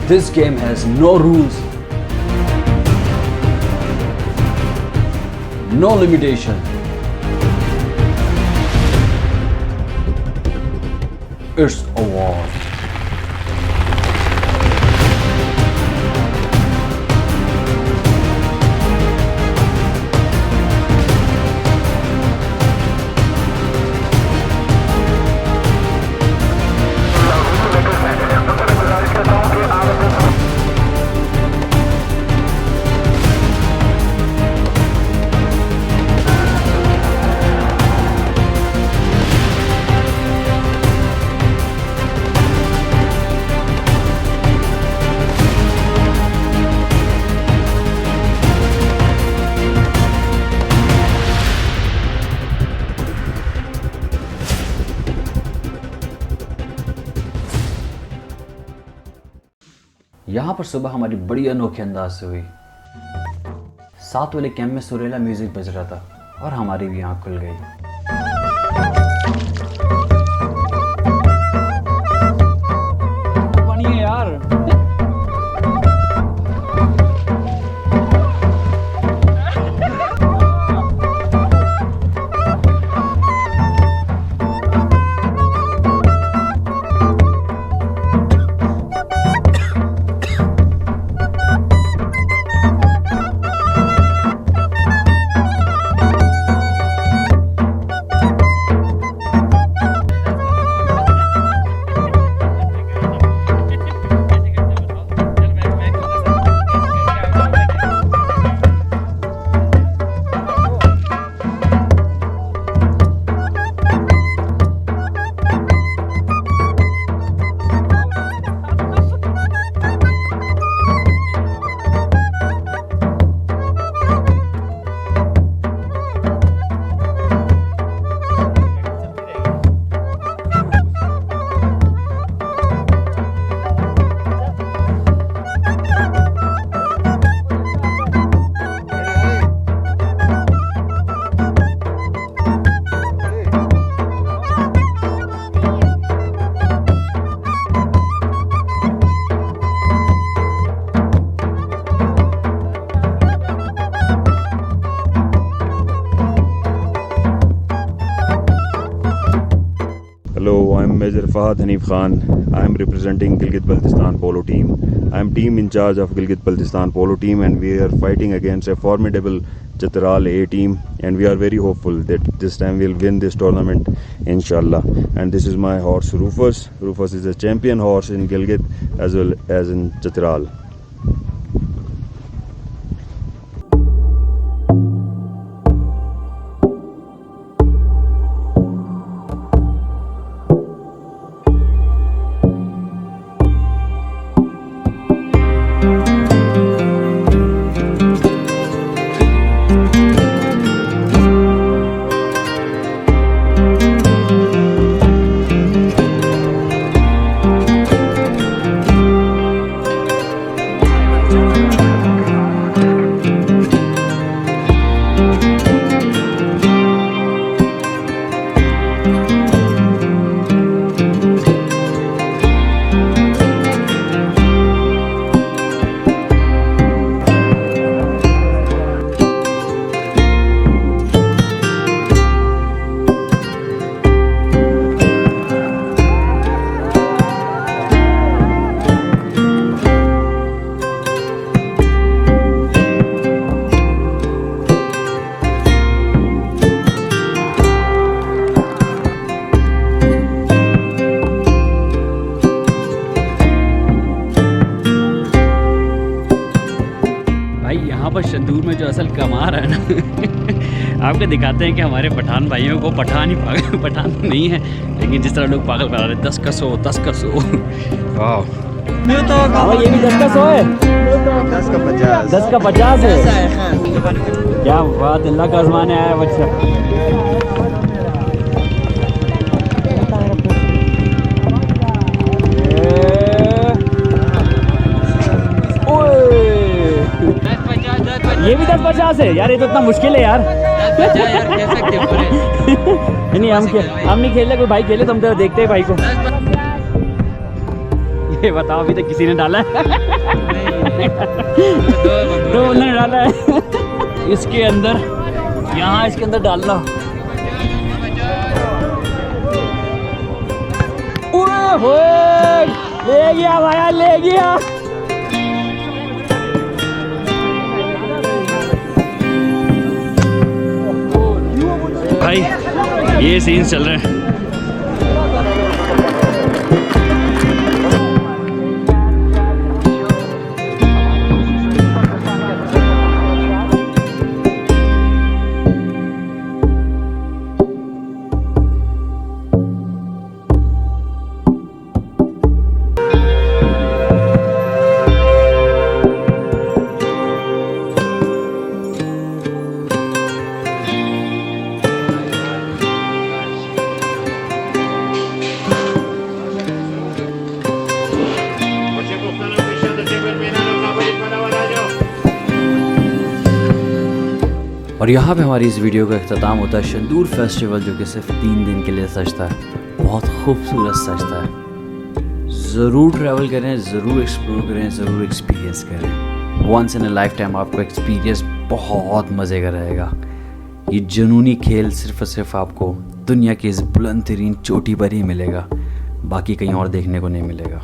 This game has no rules, no limitation. It's a war. यहाँ पर सुबह हमारी बड़ी अनोखी अंदाज से हुई। 7 वाले कैंप में सुरीला म्यूजिक बज रहा था और हमारी भी आँख खुल गई। पानी है यार। Hello, I am Major Fahad Hanif Khan. I am representing Gilgit-Baltistan polo team. I am team in charge of Gilgit-Baltistan polo team, and we are fighting against a formidable Chitral A team, and we are very hopeful that this time we'll win this tournament, inshallah. And this is my horse Rufus. Rufus is a champion horse in Gilgit as well as in Chitral. Shandur में जो असल कमार है ना आपको दिखाते हैं कि हमारे पठान भाइयों को पठान ही पागल पठान नहीं है, लेकिन जिस तरह लोग पागल करा रहे 10 का 100 10 का 100। वाह ये भी 10 का 100 है, 10 का 50 10 का 50 है। क्या बात, अल्लाह का आजमाने आया बच्चा। ये भी 10-50 है यार, ये तो इतना मुश्किल है यार। नहीं हम नहीं खेल रहे, कोई भाई खेले तो हम तो देखते हैं भाई को। ये बताओ अभी तक किसी ने डाला है? दो बंदों ने डाला है इसके अंदर, यहाँ इसके अंदर डालना। ले गया भाया, ले गया। भाई ये सीन चल रहे हैं। और यहाँ पे हमारी इस वीडियो का अख्ताम होता है शंदूर फेस्टिवल, जो कि सिर्फ 3 दिन के लिए सजता है। बहुत खूबसूरत सजता है। ज़रूर ट्रैवल करें, ज़रूर एक्सप्लोर करें, ज़रूर एक्सपीरियंस करें। Once in a lifetime आपको एक्सपीरियंस बहुत मज़े का रहेगा। ये जुनूनी खेल सिर्फ और सिर्फ आपको दुनिया की इस बुलंद तरीन चोटी पर ही मिलेगा, बाकी कहीं और देखने को नहीं मिलेगा।